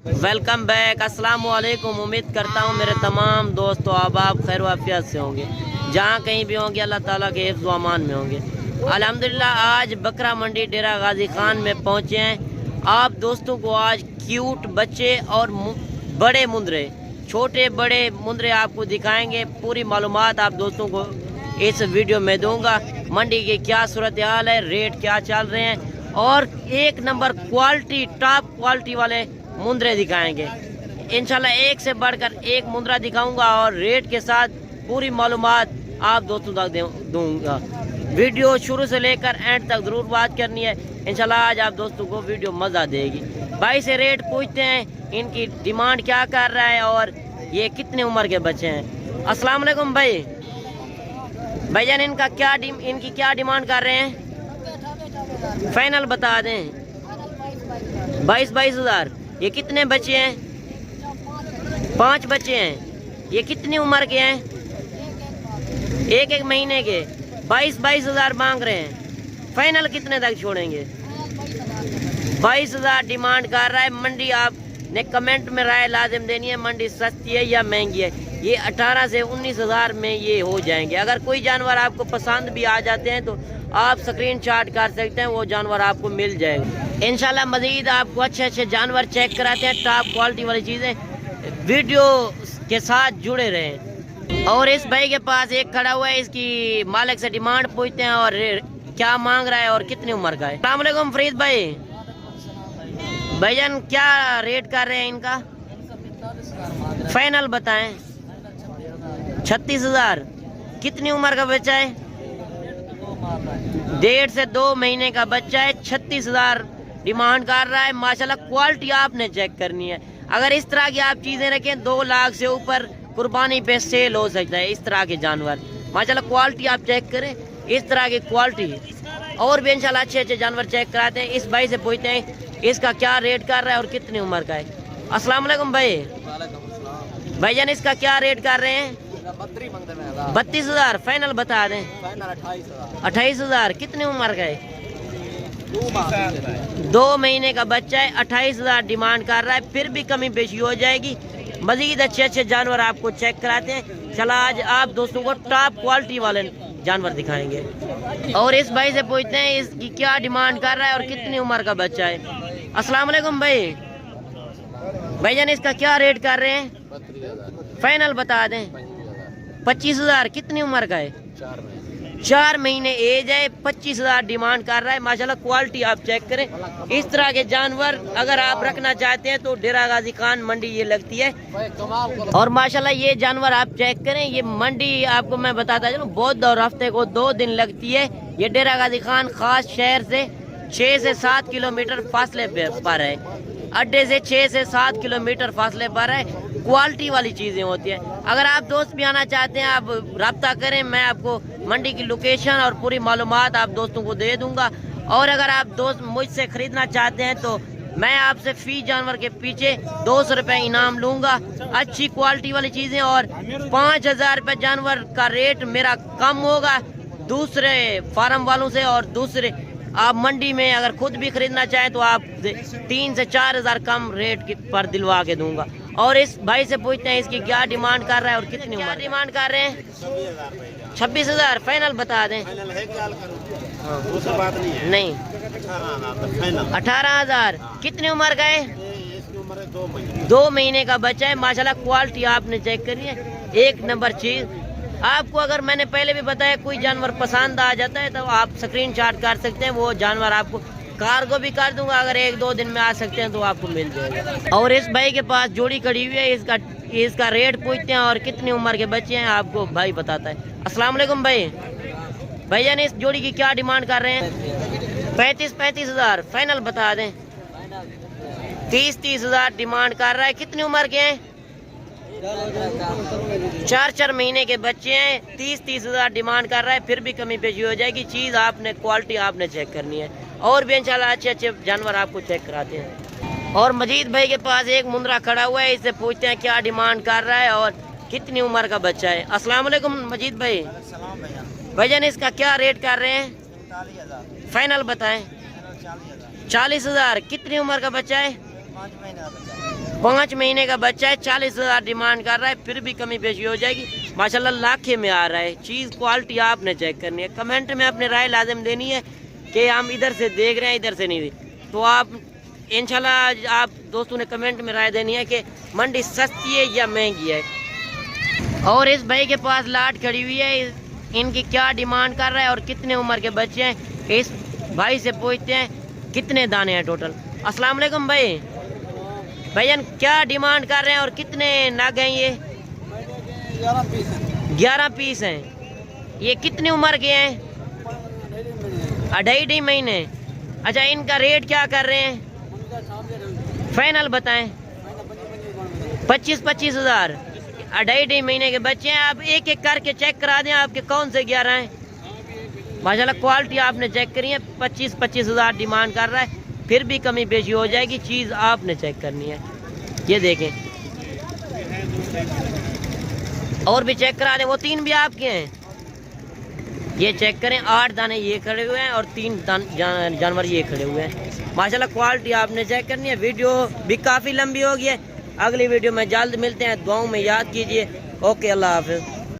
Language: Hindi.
Welcome back. अस्सलाम वालेकुम। उम्मीद करता हूँ मेरे तमाम दोस्तों आप खैर वाफियत से होंगे, जहाँ कहीं भी होंगे अल्लाह ताला के हिफ्ज़ व अमान में होंगे। अल्हम्दुलिल्लाह आज बकरा मंडी डेरा गाजी खान में पहुँचे हैं। आप दोस्तों को आज क्यूट बच्चे और बड़े मुंदरे, छोटे बड़े मुंदरे आपको दिखाएंगे। पूरी मालूमात आप दोस्तों को इस वीडियो में दूंगा। मंडी की क्या सूरत हाल है, रेट क्या चल रहे हैं और एक नंबर क्वालिटी, टॉप क्वालिटी वाले मुंदरे दिखाएंगे। इंशाल्लाह एक से बढ़कर एक मुंदरा दिखाऊंगा और रेट के साथ पूरी मालूमात आप दोस्तों तक दूंगा। वीडियो शुरू से लेकर एंड तक जरूर बात करनी है। इंशाल्लाह आज आप दोस्तों को वीडियो मज़ा देगी। भाई से रेट पूछते हैं, इनकी डिमांड क्या कर रहा है और ये कितने उम्र के बच्चे हैं। अस्सलाम वालेकुम भाई। भाईजान इनकी क्या डिमांड कर रहे हैं? फाइनल बता दें। 22 हज़ार। ये कितने बच्चे हैं? 5 बच्चे हैं। ये कितनी उम्र के हैं? एक महीने के। 22 हज़ार मांग रहे हैं। फाइनल कितने तक छोड़ेंगे? 22 हज़ार डिमांड कर रहा है। मंडी आपने कमेंट में राय लाजिम देनी है, मंडी सस्ती है या महंगी है। ये 18 से 19 हज़ार में ये हो जाएंगे। अगर कोई जानवर आपको पसंद भी आ जाते हैं तो आप स्क्रीनशॉट कर सकते हैं, वो जानवर आपको मिल जाएगा। इंशाल्लाह मजीद आपको अच्छे जानवर चेक कराते हैं, टॉप क्वालिटी वाली चीज़ें। वीडियो के साथ जुड़े रहें। और इस भाई के पास एक खड़ा हुआ है, इसकी मालिक से डिमांड पूछते हैं और क्या मांग रहा है और कितनी उम्र का है। अस्सलाम वालेकुम फरीद भाई। भाईजान क्या रेट कर रहे हैं इनका? फाइनल बताएं। 36 हज़ार। कितनी उम्र का बच्चा है? 1.5 से 2 महीने का बच्चा है। 36 हज़ार डिमांड कर रहा है। माशाल्लाह क्वालिटी आपने चेक करनी है। अगर इस तरह की आप चीज़ें रखें 2 लाख से ऊपर कुर्बानी पे सेल हो सकता है। इस तरह के जानवर माशाल्लाह क्वालिटी आप चेक करें, इस तरह की क्वालिटी। और भी इंशाल्लाह अच्छे जानवर चेक कराते हैं। इस भाई से पूछते हैं इसका क्या रेट कर रहा है और कितनी उम्र का है। अस्सलाम वालेकुम भाई। भाईजान इसका क्या रेट कर रहे हैं? 32 हज़ार। फाइनल बता दें। 28 हज़ार। कितनी उम्र का है? 2 महीने का बच्चा है। 28 हज़ार डिमांड कर रहा है। फिर भी कमी पेशी हो जाएगी। मजीद अच्छे जानवर आपको चेक कराते हैं। चला आज आप दोस्तों को टॉप क्वालिटी वाले जानवर दिखाएंगे। और इस भाई से पूछते हैं इसकी क्या डिमांड कर रहा है और कितनी उम्र का बच्चा है। अस्सलाम वालेकुम भाई। भाईजान इसका क्या रेट कर रहे हैं? फाइनल बता दें। 25 हज़ार। कितनी उम्र का है? 4 महीने एज है। 25 हज़ार डिमांड कर रहा है। माशाल्लाह क्वालिटी आप चेक करें। इस तरह के जानवर अगर आप रखना चाहते हैं तो डेरा गाजी खान मंडी ये लगती है। और माशाल्लाह ये जानवर आप चेक करें। ये मंडी आपको मैं बताता चलूं बहुत और हफ्ते को 2 दिन लगती है। ये डेरा गाजी खान खास शहर से 6 से 7 किलोमीटर फासले पर है। अड्डे से 6 से 7 किलोमीटर फासले पर है। क्वालिटी वाली चीज़ें होती है। अगर आप दोस्त भी आना चाहते हैं आप रब्ता करें, मैं आपको मंडी की लोकेशन और पूरी मालूमात आप दोस्तों को दे दूंगा। और अगर आप दोस्त मुझसे ख़रीदना चाहते हैं तो मैं आपसे फी जानवर के पीछे 200 रुपये इनाम लूँगा। अच्छी क्वालिटी वाली चीज़ें और 5000 रुपये जानवर का रेट मेरा कम होगा दूसरे फार्म वालों से। और दूसरे आप मंडी में अगर खुद भी खरीदना चाहें तो आप 3 से 4 हज़ार कम रेट पर दिलवा के दूंगा। और इस भाई से पूछते हैं इसकी क्या डिमांड कर रहा है और कितनी क्या डिमांड कर रहे हैं? 26 हज़ार। फाइनल बता दें। नहीं 18 हज़ार। कितनी उम्र का है? 2 महीने का बच्चा है। माशाल्लाह क्वालिटी आपने चेक करी है, एक नंबर चीज़। आपको अगर मैंने पहले भी बताया कोई जानवर पसंद आ जाता है तो आप स्क्रीनशॉट कर सकते हैं, वो जानवर आपको कार्गो भी कर दूंगा। अगर 1-2 दिन में आ सकते हैं तो आपको मिल जाएगा। और इस भाई के पास जोड़ी खड़ी हुई है, इसका रेट पूछते हैं और कितनी उम्र के बच्चे हैं आपको भाई बताता है। अस्सलाम वालेकुम भाई। भैया ने इस जोड़ी की क्या डिमांड कर रहे हैं? 35 हज़ार। फाइनल बता दें। 30 हज़ार डिमांड कर रहा है। कितनी उम्र के हैं? 4 महीने के बच्चे हैं। 30 हज़ार डिमांड कर रहा है। फिर भी कमी पेशी हो जाएगी। चीज़ आपने क्वालिटी आपने चेक करनी है। और भी इंशाल्लाह अच्छे जानवर आपको चेक कराते हैं। और मजीद भाई के पास एक मुंदरा खड़ा हुआ है, इससे पूछते हैं क्या डिमांड कर रहा है और कितनी उम्र का बच्चा है। अस्सलाम वालेकुम मजीद भाई। भाईजान इसका क्या रेट कर रहे हैं? 40,000। फाइनल बताएं। 40,000। कितनी उम्र का बच्चा है? 5 महीने का बच्चा है, 40,000 डिमांड कर रहा है, फिर भी कमी पेशी हो जाएगी। माशाल्लाह लाखे में आ रहा है। चीज़ क्वालिटी आपने चेक करनी है। कमेंट में अपनी राय लाजिम देनी है कि हम इधर से देख रहे हैं, इधर से नहीं। तो आप इंशाल्लाह आप दोस्तों ने कमेंट में राय देनी है कि मंडी सस्ती है या महंगी है। और इस भाई के पास लाट खड़ी हुई है, इनकी क्या डिमांड कर रहा है और कितने उम्र के बच्चे हैं, इस भाई से पूछते हैं कितने दाने हैं टोटल। अस्सलाम वालेकुम भाई। भैया क्या डिमांड कर रहे हैं और कितने नग हैं ये? 11 पीस हैं। ये कितने उम्र के हैं? 2.5 महीने। अच्छा, इनका रेट क्या कर रहे हैं? फाइनल बताएं। 25 हज़ार। 2.5 महीने के बच्चे हैं। आप एक एक करके चेक करा दें आपके कौन से 11 हैं। माशाल्लाह क्वालिटी आपने चेक करी है। 25 हज़ार डिमांड कर रहा है, फिर भी कमी पेशी हो जाएगी। चीज़ आपने चेक करनी है। ये देखें और भी चेक करा दें। वो 3 भी आपके हैं। ये चेक करें, 8 दाने ये खड़े हुए हैं और 3 जानवर ये खड़े हुए हैं। माशाल्लाह क्वालिटी आपने चेक करनी है। वीडियो भी काफ़ी लंबी हो गई है। अगली वीडियो में जल्द मिलते हैं। दुआओं में याद कीजिए। ओके, अल्लाह हाफिज़।